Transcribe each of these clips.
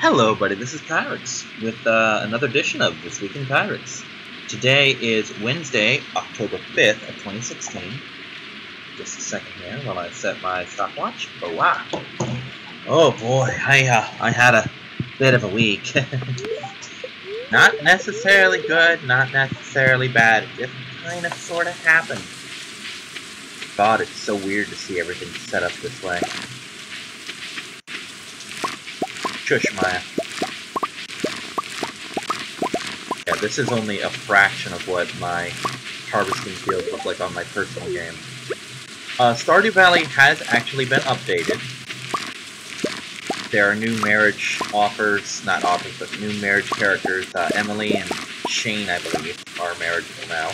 Hello, buddy. This is Pirates with another edition of This Week in Pirates. Today is Wednesday, October 5th of 2016. Just a second here while I set my stopwatch. Oh, wow. Oh, boy. I had a bit of a week. Not necessarily good, not necessarily bad. It just kind of sort of happened. God, it's so weird to see everything set up this way. Shush, Maya. Yeah, this is only a fraction of what my harvesting fields look like on my personal game. Stardew Valley has actually been updated. There are new marriage offers, not offers, but new marriage characters. Emily and Shane, I believe, are marriageable now.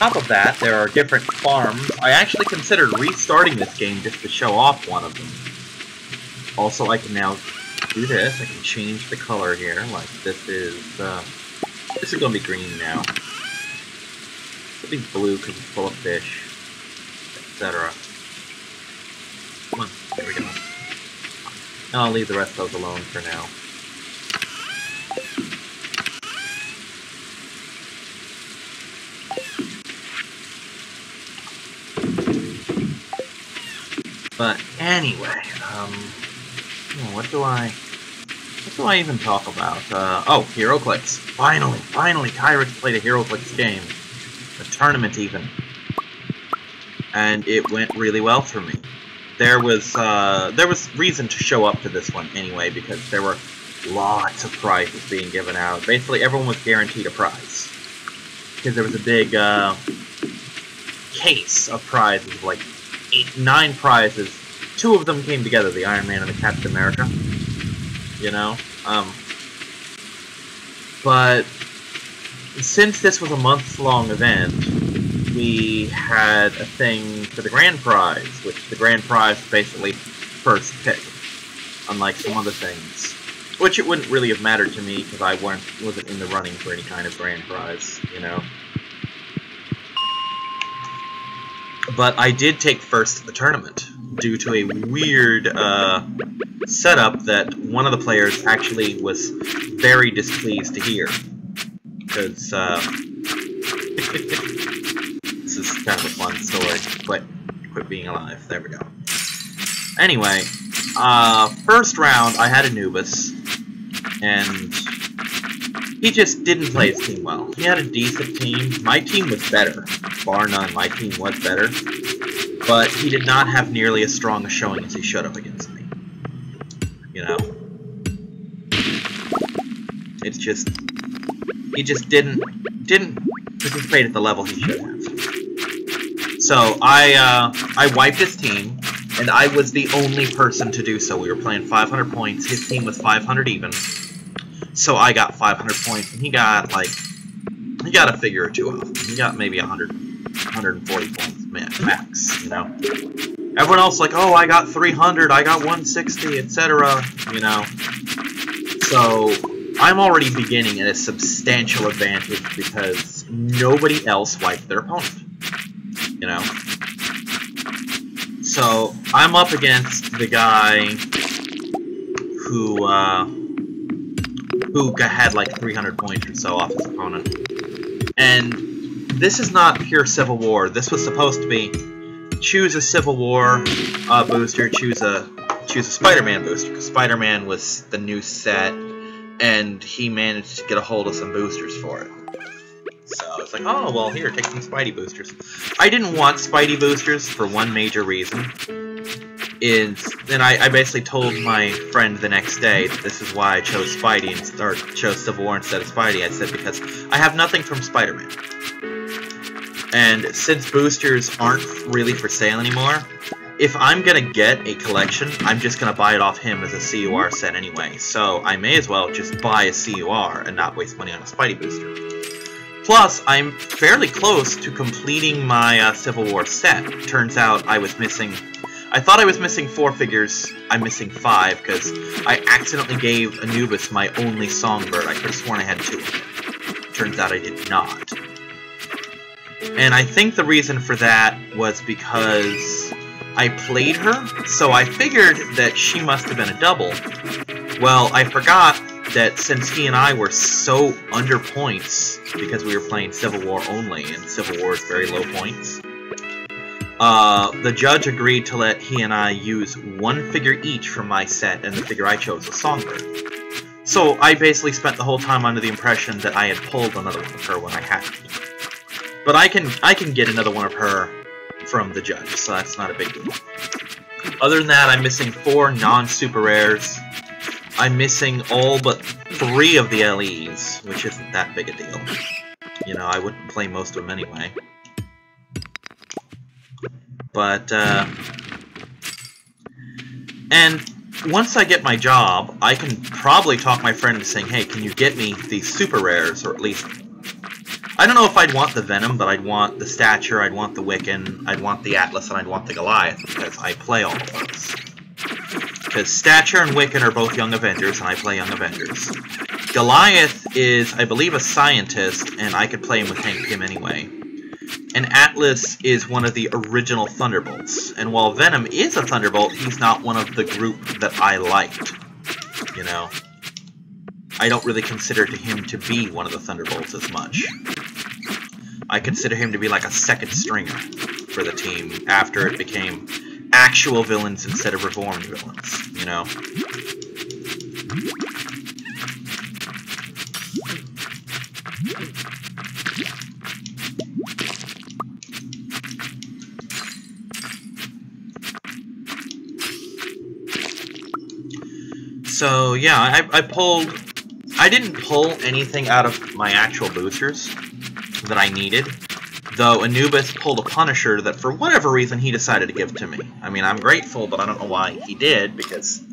On top of that, there are different farms. I actually considered restarting this game just to show off one of them. Also, I can now do this. I can change the color here. Like this is gonna be green now. It'll be blue because it's full of fish, etc. Come on, there we go. And I'll leave the rest of those alone for now. But anyway, what do I even talk about? Oh, HeroClix. Finally, Pirates played a HeroClix game. A tournament even. And it went really well for me. There was reason to show up to this one anyway, because there were lots of prizes being given out. Basically, everyone was guaranteed a prize. Because there was a big, case of prizes, like 9 prizes. 2 of them came together, the Iron Man and the Captain America. You know? But since this was a month-long event, we had a thing for the grand prize, which the grand prize was basically first pick, unlike some other things. Which it wouldn't really have mattered to me, because I wasn't in the running for any kind of grand prize, you know? But I did take first at the tournament, due to a weird setup that one of the players actually was very displeased to hear. Because, this is kind of a fun story. Quit being alive. There we go. Anyway, first round, I had Anubis, and he just didn't play his team well. He had a decent team. My team was better. Bar none, my team was better. But he did not have nearly as strong a showing as he should have against me. You know? It's just... he just didn't participate at the level he should have. So, I wiped his team, and I was the only person to do so. We were playing 500 points, his team was 500 even. So I got 500 points, and he got, like... he got a figure or two off. He got maybe 140 points, max, you know? Everyone else like, oh, I got 300, I got 160, etc., you know? So, I'm already beginning at a substantial advantage because nobody else wiped their opponent, you know? So, I'm up against the guy who had like 300 points or so off his opponent. And this is not pure Civil War. This was supposed to be choose a Civil War booster, choose a Spider-Man booster, because Spider-Man was the new set, and he managed to get a hold of some boosters for it. So I was like, oh, well, here, take some Spidey boosters. I didn't want Spidey boosters for one major reason. And I basically told my friend the next day that this is why I chose Spidey and chose Civil War instead of Spidey. I said, because I have nothing from Spider-Man. And since boosters aren't really for sale anymore, if I'm gonna get a collection, I'm just gonna buy it off him as a CUR set anyway. So I may as well just buy a CUR and not waste money on a Spidey booster. Plus, I'm fairly close to completing my Civil War set. Turns out I was missing... I thought I was missing 4 figures. I'm missing 5, because I accidentally gave Anubis my only Songbird. I could have sworn I had 2 of them. Turns out I did not. And I think the reason for that was because I played her, so I figured that she must have been a double. Well, I forgot that since he and I were so under points, because we were playing Civil War only, and Civil War is very low points, the judge agreed to let he and I use one figure each from my set, and the figure I chose was Songbird. So I basically spent the whole time under the impression that I had pulled another one of her when I hadn't. But I can get another one of her from the judge, so that's not a big deal. Other than that, I'm missing 4 non-super rares. I'm missing all but 3 of the LEs, which isn't that big a deal. You know, I wouldn't play most of them anyway. But, and once I get my job, I can probably talk my friend into saying, hey, can you get me these super rares, or at least... I don't know if I'd want the Venom, but I'd want the Stature, I'd want the Wiccan, I'd want the Atlas, and I'd want the Goliath, because I play all of those. Because Stature and Wiccan are both Young Avengers, and I play Young Avengers. Goliath is, I believe, a scientist, and I could play him with Hank Pym anyway. And Atlas is one of the original Thunderbolts. And while Venom is a Thunderbolt, he's not one of the group that I liked. You know? I don't really consider him to be one of the Thunderbolts as much. I consider him to be like a second stringer for the team after it became actual villains instead of reformed villains, you know? So, yeah, I didn't pull anything out of my actual boosters that I needed, though Anubis pulled a Punisher that for whatever reason he decided to give to me. I mean, I'm grateful, but I don't know why he did, because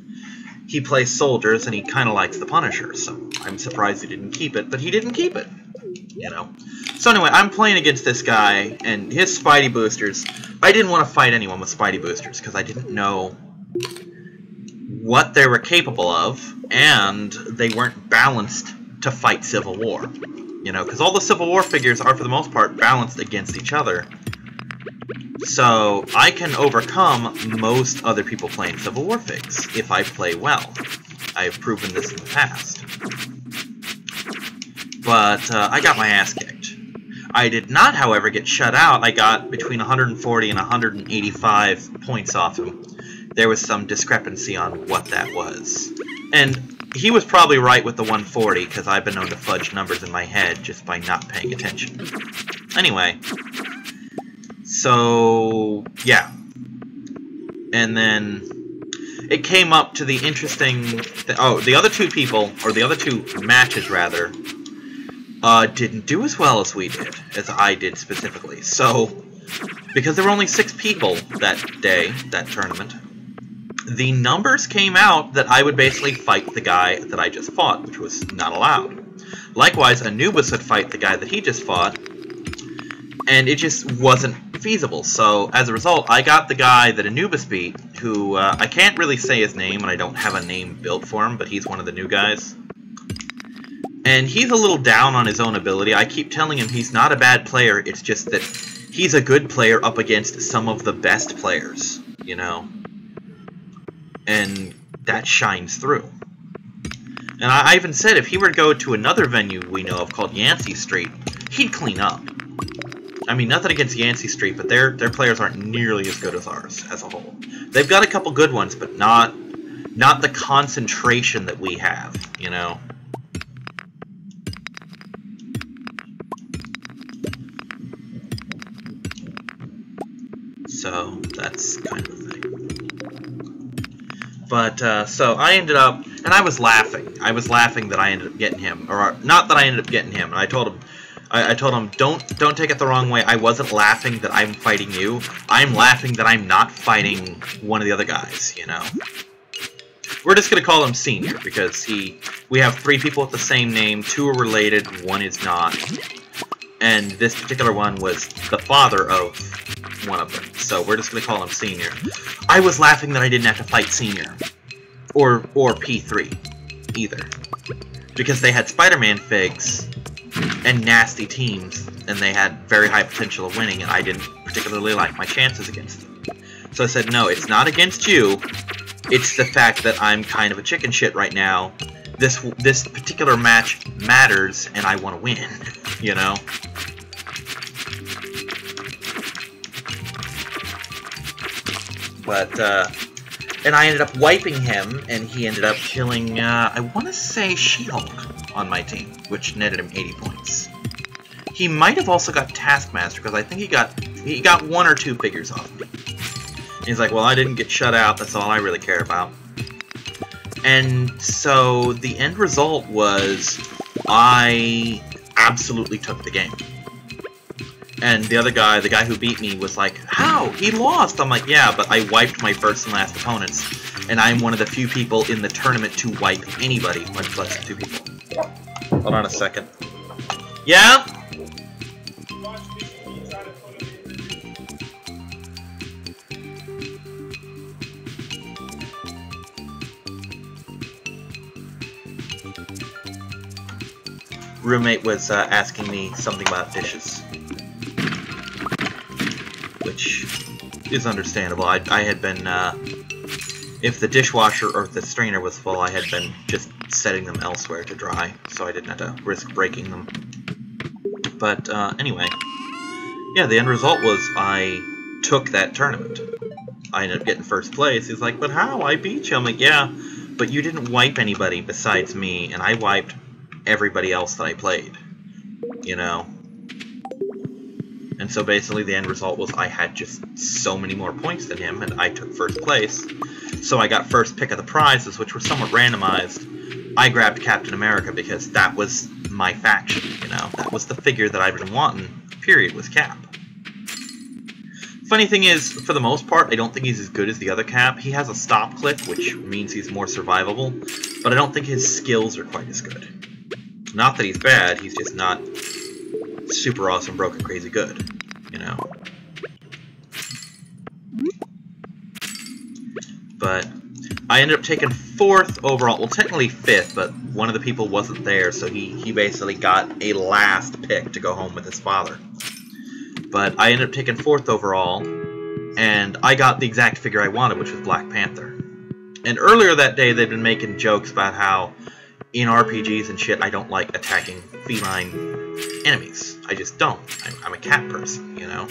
he plays soldiers and he kind of likes the Punisher, so I'm surprised he didn't keep it, but he didn't keep it, you know. So anyway, I'm playing against this guy, and his Spidey boosters, I didn't want to fight anyone with Spidey boosters, because I didn't know what they were capable of, and they weren't balanced to fight Civil War. You know, because all the Civil War figures are, for the most part, balanced against each other. So, I can overcome most other people playing Civil War figs, if I play well. I've proven this in the past. But, I got my ass kicked. I did not, however, get shut out. I got between 140 and 185 points off him. There was some discrepancy on what that was. And he was probably right with the 140, because I've been known to fudge numbers in my head just by not paying attention. Anyway. So, yeah. And then it came up to the interesting... the other two people, or the other 2 matches, rather, didn't do as well as we did, as I did specifically. So, because there were only 6 people that day, that tournament, the numbers came out that I would basically fight the guy that I just fought, which was not allowed. Likewise, Anubis would fight the guy that he just fought, and it just wasn't feasible. So, as a result, I got the guy that Anubis beat, who, I can't really say his name, and I don't have a name built for him, but he's one of the new guys. And he's a little down on his own ability. I keep telling him he's not a bad player, it's just that he's a good player up against some of the best players, you know? And that shines through. And I even said if he were to go to another venue we know of called Yancey Street, he'd clean up. I mean, nothing against Yancey Street, but their players aren't nearly as good as ours as a whole. They've got a couple good ones, but not the concentration that we have, you know? So, that's kind of the thing. But, so I ended up, and I was laughing. I was laughing that I ended up getting him. Or, not that I ended up getting him. And I told him, don't take it the wrong way. I wasn't laughing that I'm fighting you. I'm laughing that I'm not fighting one of the other guys, you know. We're just going to call him Senior, because we have 3 people with the same name. 2 are related, 1 is not. And this particular one was the father of one of them. So we're just going to call him Senior. I was laughing that I didn't have to fight Senior. Or P3. Either. Because they had Spider-Man figs and nasty teams, and they had very high potential of winning, and I didn't particularly like my chances against them. So I said, no, it's not against you. It's the fact that I'm kind of a chicken shit right now. This particular match matters, and I want to win, you know? But, and I ended up wiping him, and he ended up killing, I want to say She-Hulk on my team, which netted him 80 points. He might have also got Taskmaster, because I think he got 1 or 2 figures off me. And he's like, well, I didn't get shut out, that's all I really care about. And so the end result was I absolutely took the game. And the other guy, the guy who beat me, was like, how? He lost! I'm like, yeah, but I wiped my first and last opponents. And I'm one of the few people in the tournament to wipe anybody, much less 2 people. Hold on a second. Yeah? Roommate was asking me something about dishes, which is understandable. I had been, if the dishwasher or the strainer was full, I had been just setting them elsewhere to dry, so I didn't have to risk breaking them. But anyway, yeah, the end result was I took that tournament. I ended up getting first place. He's like, but how? I beat you. I'm like, yeah, but you didn't wipe anybody besides me, and I wiped everybody else that I played, you know? And so basically the end result was I had just so many more points than him, and I took first place. So I got first pick of the prizes, which were somewhat randomized. I grabbed Captain America because that was my faction, you know? That was the figure that I'd been wanting, period, was Cap. Funny thing is, for the most part, I don't think he's as good as the other Cap. He has a stop click, which means he's more survivable, but I don't think his skills are quite as good. Not that he's bad, he's just not super awesome, broken, crazy good, you know? But I ended up taking 4th overall, well, technically 5th, but one of the people wasn't there, so he basically got a last pick to go home with his father. But I ended up taking 4th overall, and I got the exact figure I wanted, which was Black Panther. And earlier that day, they'd been making jokes about how in RPGs and shit, I don't like attacking feline enemies. I just don't. I'm a cat person, you know?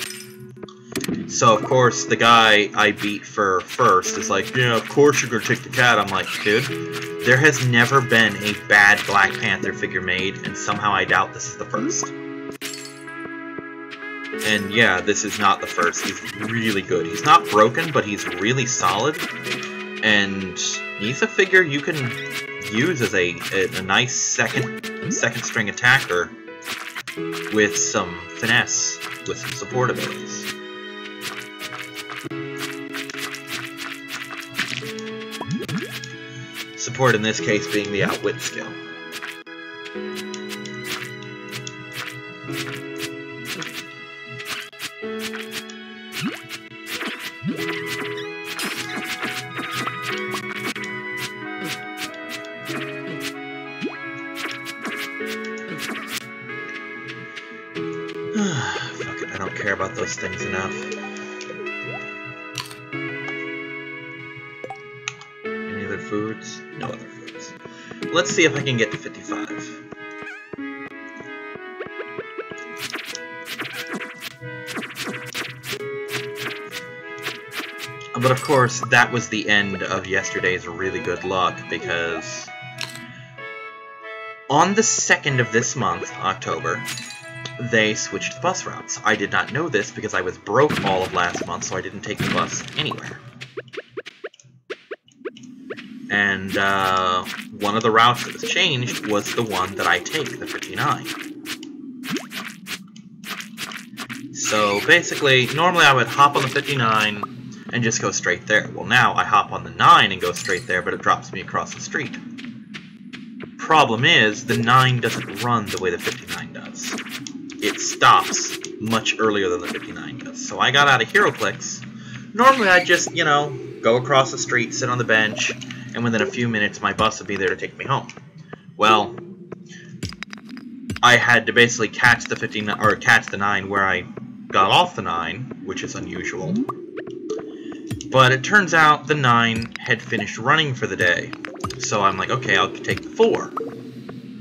So, of course, the guy I beat for first is like, yeah, of course you're gonna take the cat. I'm like, dude, there has never been a bad Black Panther figure made, and somehow I doubt this is the first. And yeah, this is not the first. He's really good. He's not broken, but he's really solid. And he's a figure you can use as a nice second string attacker with some finesse, with some support abilities. Support in this case being the outwit skill. Fuck it, I don't care about those things enough. Any other foods? No other foods. Let's see if I can get to 55. But of course, that was the end of yesterday's really good luck, because on the 2nd of this month, October, they switched the bus routes. I did not know this because I was broke all of last month, so I didn't take the bus anywhere. And one of the routes that was changed was the one that I take, the 59. So basically, normally I would hop on the 59 and just go straight there. Well, now I hop on the 9 and go straight there, but it drops me across the street. Problem is, the 9 doesn't run the way the 59 does. It stops much earlier than the 59 does. So I got out of HeroClix. Normally I just, you know, go across the street, sit on the bench, and within a few minutes my bus would be there to take me home. Well, I had to basically catch the 59, or catch the 9 where I got off the 9, which is unusual. But it turns out the 9 had finished running for the day. So I'm like, okay, I'll take the 4.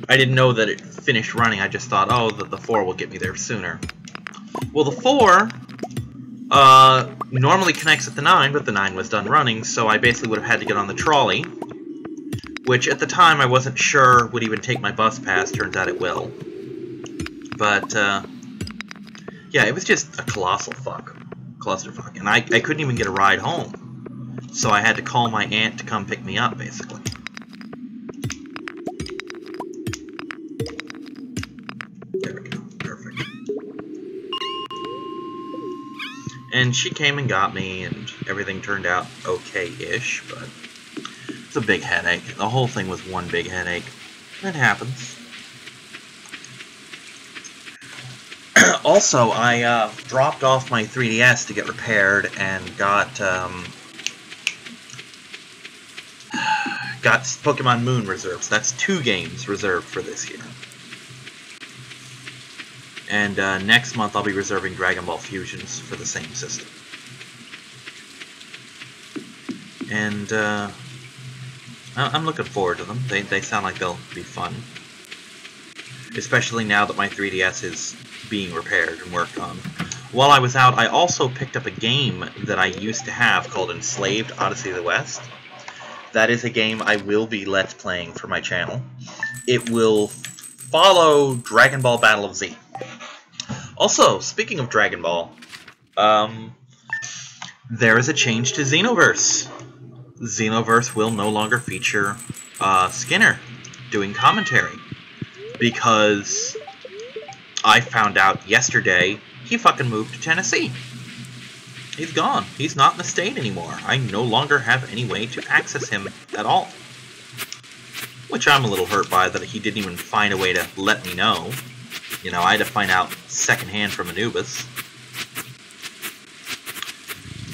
I didn't know that it finished running. I just thought, oh, the 4 will get me there sooner. Well, the 4 normally connects at the 9, but the 9 was done running, so I basically would have had to get on the trolley, which at the time I wasn't sure would even take my bus pass. Turns out it will. But, yeah, it was just a colossal clusterfuck, and I couldn't even get a ride home. So I had to call my aunt to come pick me up, basically. There we go. Perfect. And she came and got me, and everything turned out okay-ish, but it's a big headache. The whole thing was one big headache. It happens. Also, I dropped off my 3DS to get repaired and got Pokemon Moon reserved. So that's 2 games reserved for this year. And next month I'll be reserving Dragon Ball Fusions for the same system. And I'm looking forward to them. They sound like they'll be fun. Especially now that my 3DS is being repaired and worked on. While I was out, I also picked up a game that I used to have called Enslaved Odyssey of the West. That is a game I will be Let's Playing for my channel. It will follow Dragon Ball Battle of Z. Also, speaking of Dragon Ball, there is a change to Xenoverse. Xenoverse will no longer feature Skinner doing commentary, because I found out yesterday he fucking moved to Tennessee. He's gone. He's not in the state anymore. I no longer have any way to access him at all. Which I'm a little hurt by, that he didn't even find a way to let me know. You know, I had to find out secondhand from Anubis.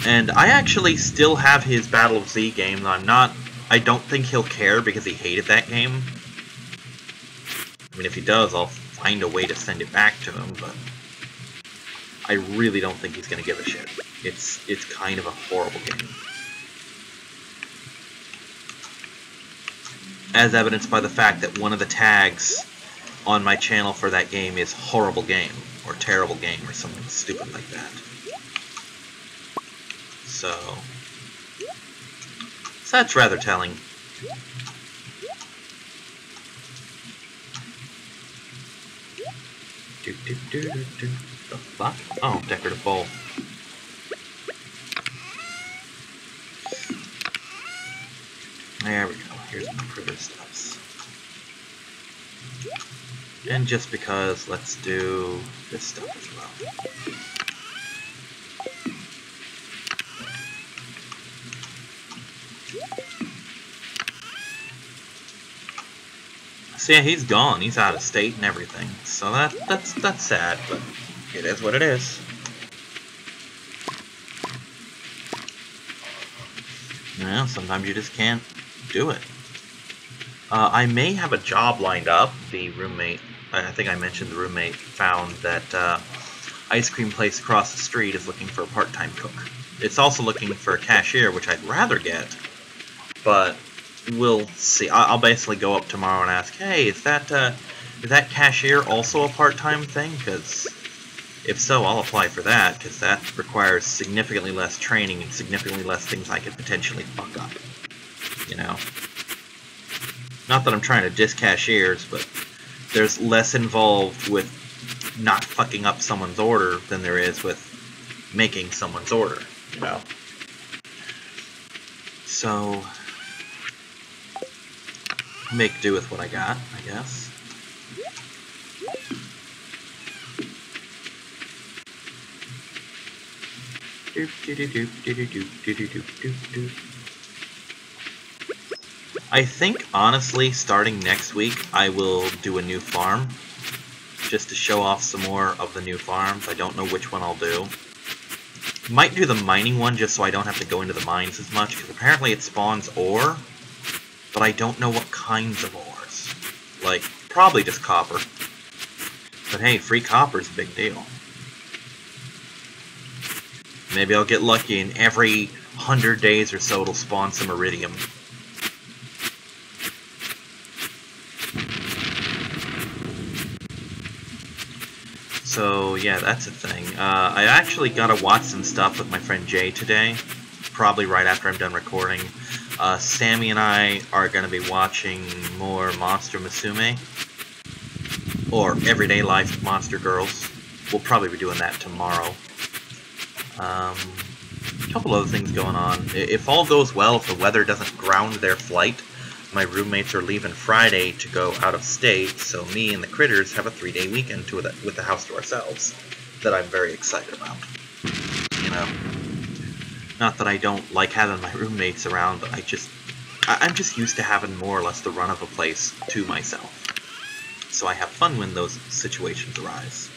And I actually still have his Battle of Z game. I don't think he'll care because he hated that game. I mean, if he does, I'll find a way to send it back to him, but I really don't think he's going to give a shit. It's kind of a horrible game. As evidenced by the fact that one of the tags on my channel for that game is horrible game, or terrible game, or something stupid like that. So that's rather telling. The fuck? Oh, decorative bowl. There we go. Here's my Critter Steps. And just because, let's do this stuff as well. So yeah, he's gone. He's out of state and everything. So that's sad, but it is what it is. Yeah, sometimes you just can't do it. I may have a job lined up. The roommate, I think I mentioned the roommate found that ice cream place across the street is looking for a part-time cook. It's also looking for a cashier, which I'd rather get, but we'll see. I'll basically go up tomorrow and ask, hey, is that cashier also a part-time thing? Because if so, I'll apply for that, because that requires significantly less training and significantly less things I could potentially fuck up. You know? Not that I'm trying to diss cashiers, but there's less involved with not fucking up someone's order than there is with making someone's order, you know? So make do with what I got, I guess. I think, honestly, starting next week, I will do a new farm, just to show off some more of the new farms. I don't know which one I'll do. Might do the mining one just so I don't have to go into the mines as much, because apparently it spawns ore, but I don't know what kinds of ores. Like, probably just copper. But hey, free copper's a big deal. Maybe I'll get lucky and every 100 days or so it'll spawn some iridium. So yeah, that's a thing. I actually gotta watch some stuff with my friend Jay today, probably right after I'm done recording. Sammy and I are gonna be watching more Monster Musume, or Everyday Life of Monster Girls. We'll probably be doing that tomorrow. A couple other things going on. If all goes well, if the weather doesn't ground their flight, my roommates are leaving Friday to go out of state, so me and the critters have a 3-day weekend with the house to ourselves that I'm very excited about. You know, not that I don't like having my roommates around, but I'm just used to having more or less the run of a place to myself. So I have fun when those situations arise.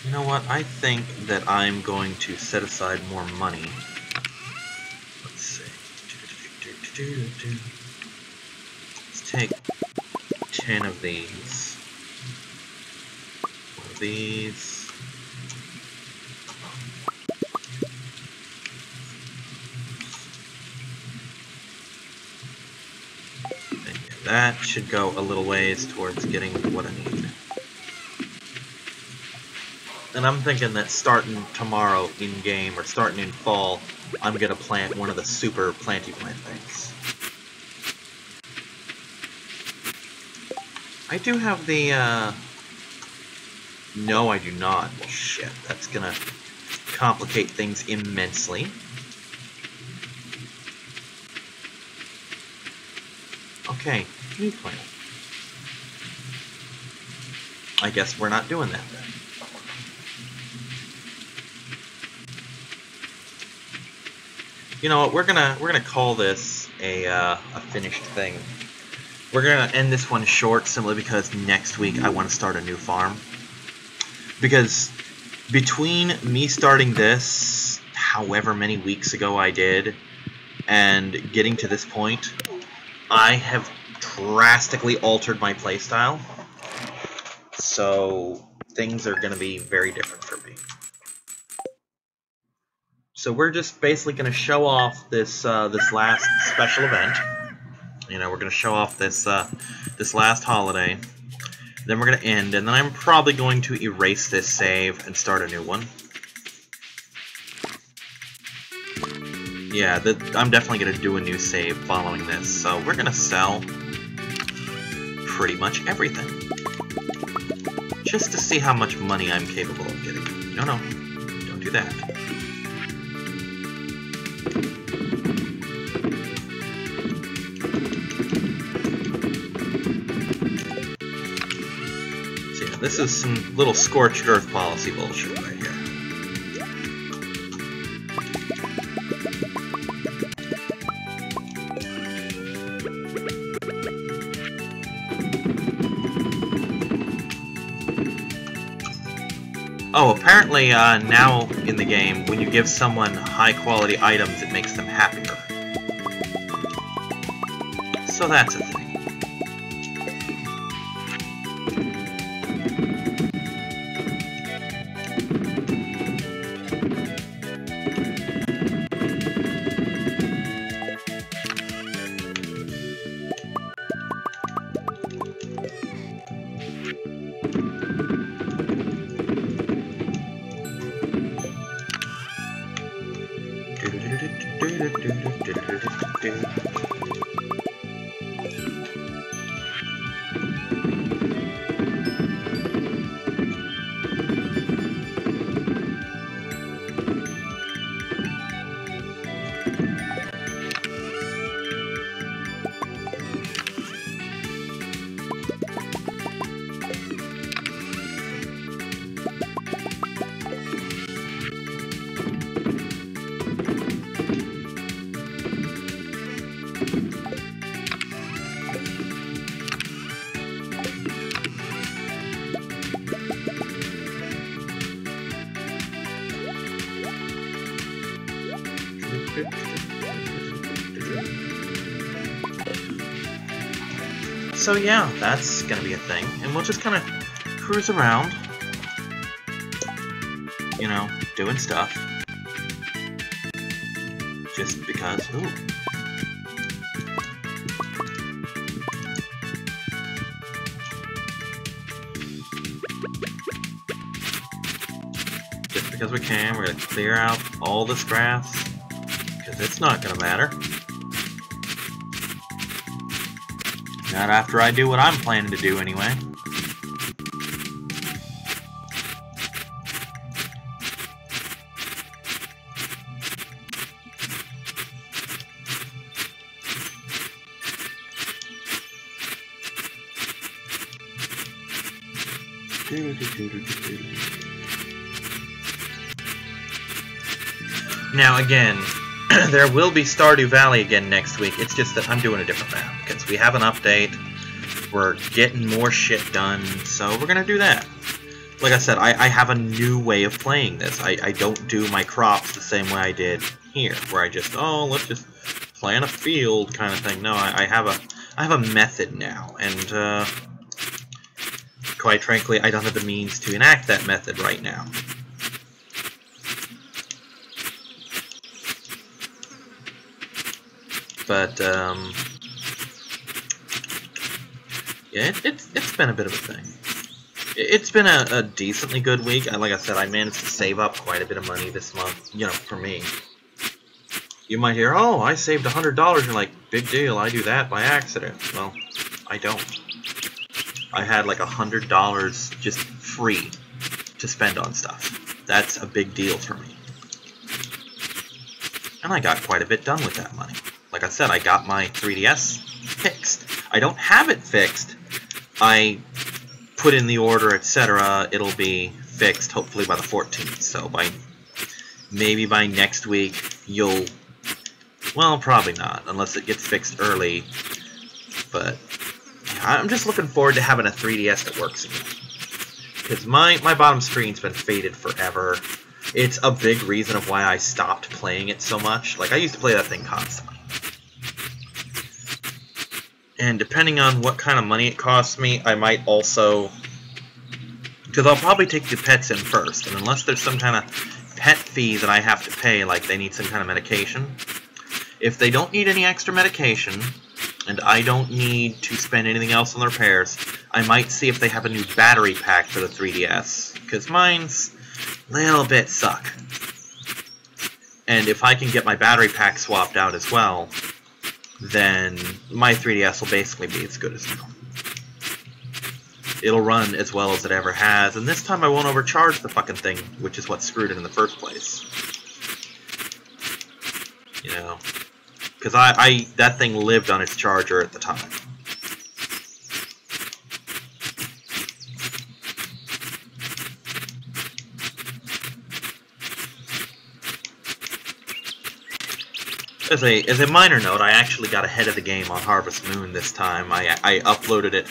You know what? I think that I'm going to set aside more money. Let's see. Let's take 10 of these. 1 of these. And yeah, that should go a little ways towards getting what I need. And I'm thinking that starting tomorrow in-game, or starting in fall, I'm going to plant one of the super planty plant things. I do have the, No, I do not. Well, shit, that's going to complicate things immensely. Okay, new plant. I guess we're not doing that then. You know what? We're gonna call this a finished thing. We're gonna end this one short simply because next week I want to start a new farm. Because between me starting this, however many weeks ago I did, and getting to this point, I have drastically altered my playstyle. So things are gonna be very different for me. So we're just basically going to show off this this last special event. You know, we're going to show off this this last holiday. Then we're going to end, and then I'm probably going to erase this save and start a new one. Yeah, I'm definitely going to do a new save following this. So we're going to sell pretty much everything, just to see how much money I'm capable of getting. No, don't do that. This is some little scorched earth policy bullshit right here. Oh, apparently now in the game, when you give someone high quality items, it makes them happier. So that's a thing. So yeah, that's gonna be a thing, and we'll just kind of cruise around, you know, doing stuff, just because. Ooh. Just because we can, we're gonna clear out all this grass, because it's not gonna matter. Not after I do what I'm planning to do, anyway. Now again, there will be Stardew Valley again next week. It's just that I'm doing a different map because we have an update. We're getting more shit done, so we're gonna do that. Like I said, I have a new way of playing this. I don't do my crops the same way I did here, where I just, oh, let's just plant a field kind of thing. No, I have a method now, and quite frankly, I don't have the means to enact that method right now. But yeah, it's been a bit of a thing. It's been a decently good week. Like I said, I managed to save up quite a bit of money this month, you know, for me. You might hear, oh, I saved $100. You're like, big deal, I do that by accident. Well, I don't. I had like $100 just free to spend on stuff. That's a big deal for me. And I got quite a bit done with that money. Like I said, I got my 3DS fixed. I don't have it fixed. I put in the order, etc. It'll be fixed hopefully by the 14th. So maybe by next week you'll, well, probably not unless it gets fixed early. But I'm just looking forward to having a 3DS that works again. Because my bottom screen's been faded forever. It's a big reason of why I stopped playing it so much. Like, I used to play that thing constantly. And depending on what kind of money it costs me, I might also... Because I'll probably take the pets in first, and unless there's some kind of pet fee that I have to pay, like they need some kind of medication, if they don't need any extra medication, and I don't need to spend anything else on the repairs, I might see if they have a new battery pack for the 3DS, because mine's a little bit suck. And if I can get my battery pack swapped out as well, then my 3DS will basically be as good as new. It'll run as well as it ever has, and this time I won't overcharge the fucking thing, which is what screwed it in the first place. You know, because that thing lived on its charger at the time. As a minor note, I actually got ahead of the game on Harvest Moon this time. I uploaded it.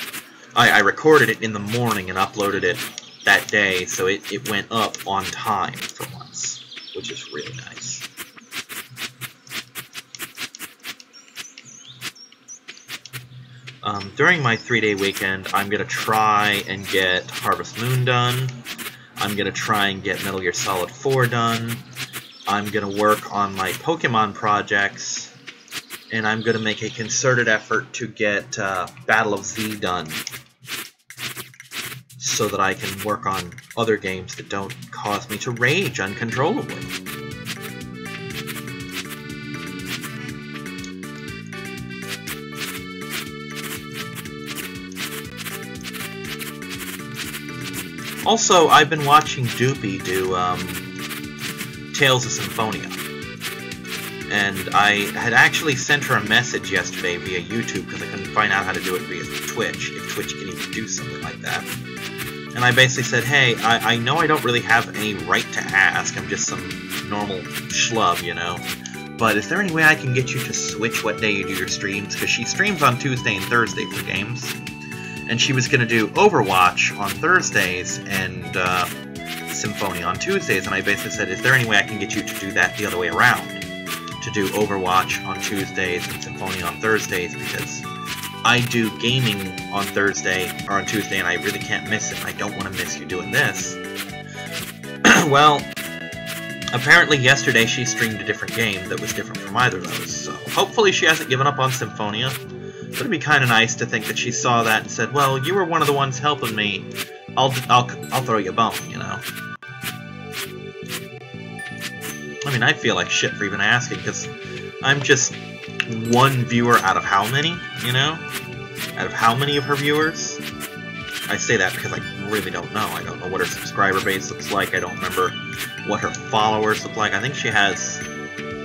I recorded it in the morning and uploaded it that day, so it went up on time for once, which is really nice. During my 3-day weekend, I'm going to try and get Harvest Moon done. I'm going to try and get Metal Gear Solid 4 done. I'm going to work on my Pokemon projects. And I'm going to make a concerted effort to get Battle of Z done, so that I can work on other games that don't cause me to rage uncontrollably. Also, I've been watching Doopy do Tales of Symphonia. And I had actually sent her a message yesterday via YouTube because I couldn't find out how to do it via Twitch, if Twitch can even do something like that. And I basically said, hey, I know I don't really have any right to ask, I'm just some normal schlub, you know, but is there any way I can get you to switch what day you do your streams? Because she streams on Tuesday and Thursday for games. And she was going to do Overwatch on Thursdays and Symphonia on Tuesdays, and I basically said, is there any way I can get you to do that the other way around? To do Overwatch on Tuesdays and Symphonia on Thursdays, because I do gaming on Thursday or on Tuesday, and I really can't miss it. I don't want to miss you doing this. Well, apparently yesterday she streamed a different game that was different from either of those, so hopefully she hasn't given up on Symphonia. But it'd be kind of nice to think that she saw that and said, well, you were one of the ones helping me. I'll throw you a bone, you know? I mean, I feel like shit for even asking, because I'm just one viewer out of how many, you know? Out of how many of her viewers? I say that because I really don't know. I don't know what her subscriber base looks like. I don't remember what her followers look like. I think she has,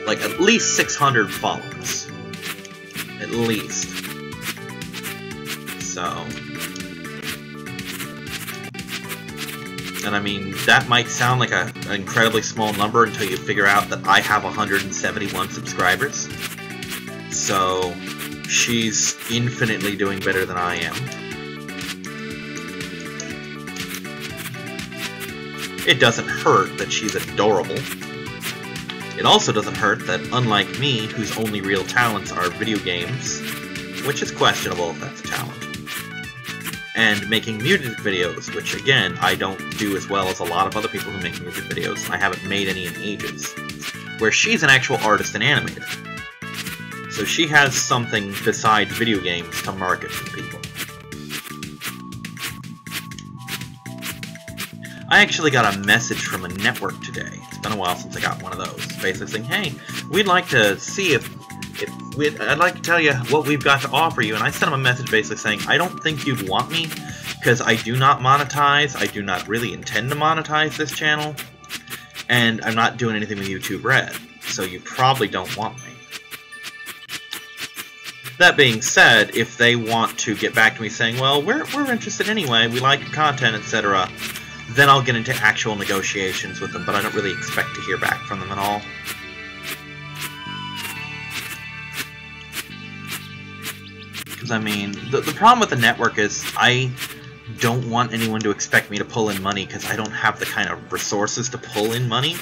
like, at least 600 followers. At least. So... And I mean, that might sound like an incredibly small number until you figure out that I have 171 subscribers. So, she's infinitely doing better than I am. It doesn't hurt that she's adorable. It also doesn't hurt that, unlike me, whose only real talents are video games, which is questionable if that's a talent, and making music videos, which, again, I don't do as well as a lot of other people who make music videos. I haven't made any in ages. Where she's an actual artist and animator. So she has something besides video games to market to people. I actually got a message from a network today. It's been a while since I got one of those. Basically saying, hey, we'd like to see if I'd like to tell you what we've got to offer you. And I sent him a message basically saying, I don't think you'd want me, because I do not monetize. I do not really intend to monetize this channel. And I'm not doing anything with YouTube Red. So you probably don't want me. That being said, if they want to get back to me saying, well, we're interested anyway, we like your content, etc., then I'll get into actual negotiations with them, but I don't really expect to hear back from them at all. Because, I mean, the problem with the network is I don't want anyone to expect me to pull in money, because I don't have the kind of resources to pull in money.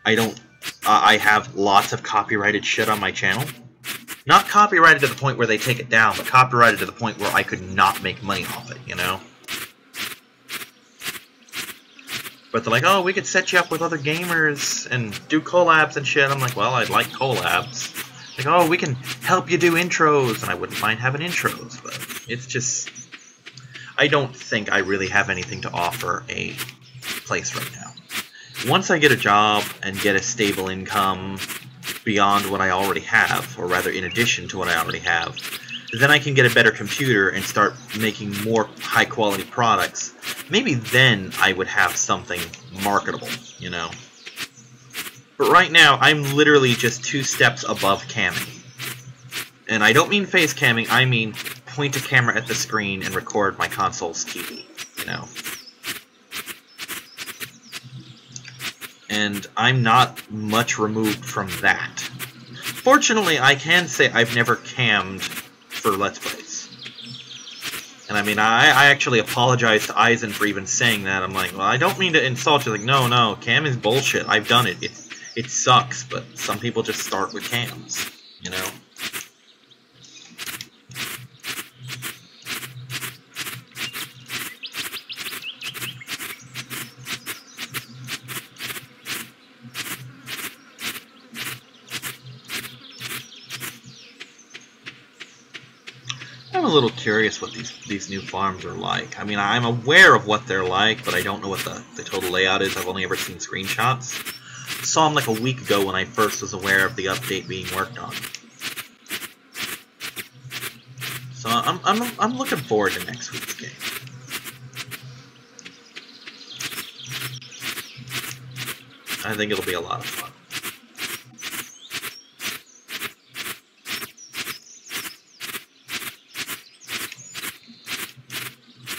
I have lots of copyrighted shit on my channel. Not copyrighted to the point where they take it down, but copyrighted to the point where I could not make money off it, you know? But they're like, oh, we could set you up with other gamers and do collabs and shit. I'm like, well, I'd like collabs. Like, oh, we can help you do intros, and I wouldn't mind having intros, but it's just... I don't think I really have anything to offer a place right now. Once I get a job and get a stable income beyond what I already have, or rather in addition to what I already have, then I can get a better computer and start making more high-quality products. Maybe then I would have something marketable, you know? But right now, I'm literally just 2 steps above camming. And I don't mean face camming, I mean point a camera at the screen and record my console's TV, you know? And I'm not much removed from that. Fortunately, I can say I've never cammed for Let's Plays. And I mean, I actually apologize to Eisen for even saying that. I'm like, well, I don't mean to insult you. Like, no, cam is bullshit. I've done it. It sucks, but some people just start with cams, you know? I'm a little curious what these new farms are like. I mean, I'm aware of what they're like, but I don't know what the total layout is. I've only ever seen screenshots. I saw them like a week ago when I first was aware of the update being worked on. So I'm looking forward to next week's game. I think it'll be a lot of fun.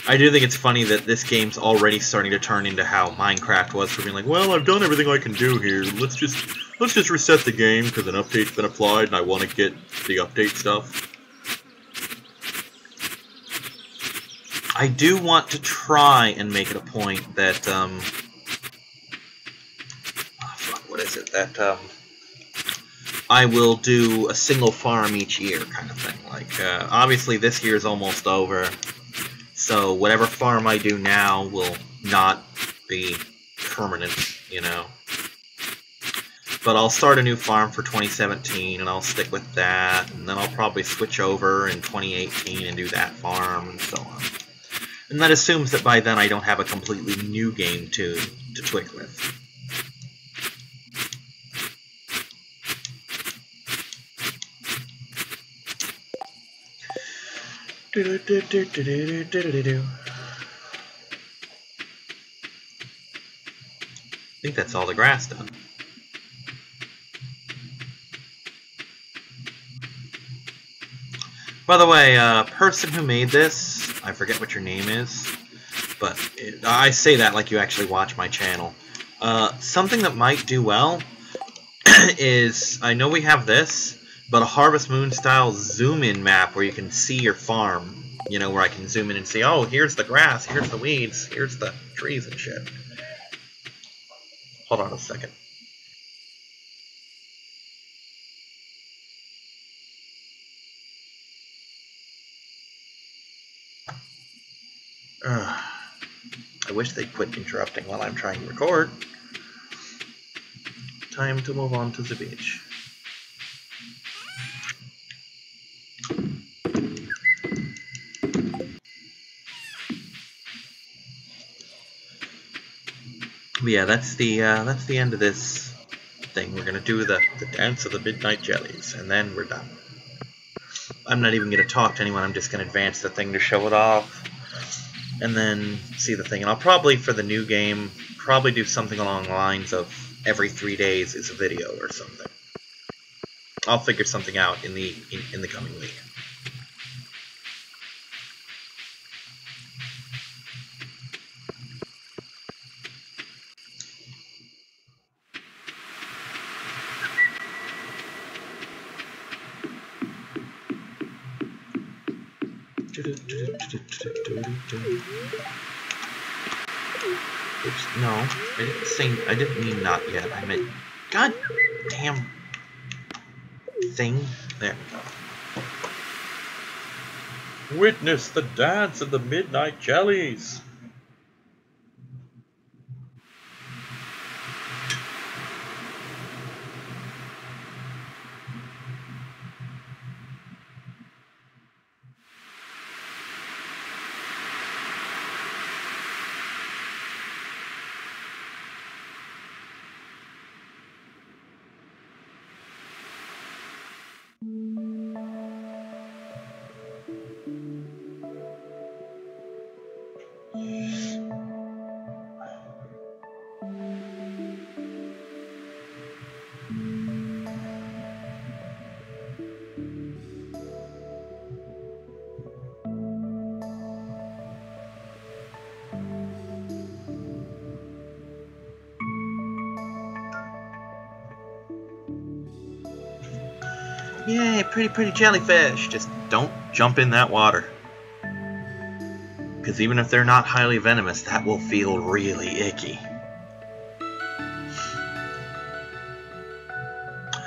I do think it's funny that this game's already starting to turn into how Minecraft was, for being like, well, I've done everything I can do here. Let's just reset the game because an update's been applied and I want to get the update stuff. I do want to try and make it a point that what is it? That I will do a single farm each year kind of thing. Like, obviously this year's almost over, so whatever farm I do now will not be permanent, you know. But I'll start a new farm for 2017, and I'll stick with that, and then I'll probably switch over in 2018 and do that farm, and so on. And that assumes that by then I don't have a completely new game to twig with. I think that's all the grass done. By the way, person who made this, I forget what your name is, but I say that like you actually watch my channel. Something that might do well is, I know we have this, but a Harvest Moon style zoom in map where you can see your farm. You know, where I can zoom in and see, oh, here's the grass, here's the weeds, here's the trees and shit. Hold on a second. I wish they'd quit interrupting while I'm trying to record. Time to move on to the beach. But yeah, that's the end of this thing. We're gonna do the dance of the midnight jellies, and then we're done. I'm not even gonna talk to anyone. I'm just gonna advance the thing to show it off, and then see the thing. And I'll probably, for the new game, probably do something along the lines of every 3 days is a video or something. I'll figure something out in the coming week. Oops, no, I didn't mean not yet. I meant, god damn thing. There we go. Witness the dance of the midnight jellies. Yay, pretty jellyfish. Just don't jump in that water. Because even if they're not highly venomous, that will feel really icky.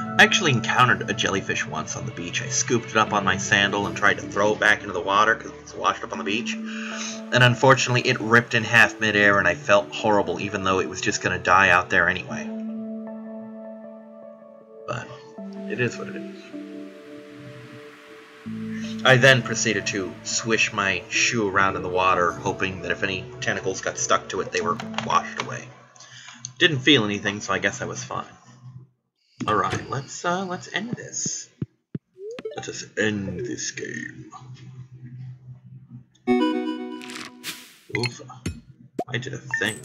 I actually encountered a jellyfish once on the beach. I scooped it up on my sandal and tried to throw it back into the water because it's washed up on the beach. And unfortunately, it ripped in half midair and I felt horrible, even though it was just going to die out there anyway. But it is what it is. I then proceeded to swish my shoe around in the water, hoping that if any tentacles got stuck to it, they were washed away. Didn't feel anything, so I guess I was fine. Alright, let's end this. Let us end this game. Oof. I did a thing.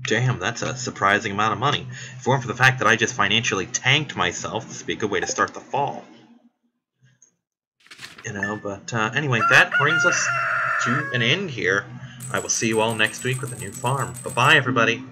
Damn, that's a surprising amount of money. If it weren't for the fact that I just financially tanked myself, this would be a good way to start the fall. You know, but anyway, that brings us to an end here. I will see you all next week with a new farm. Bye-bye, everybody.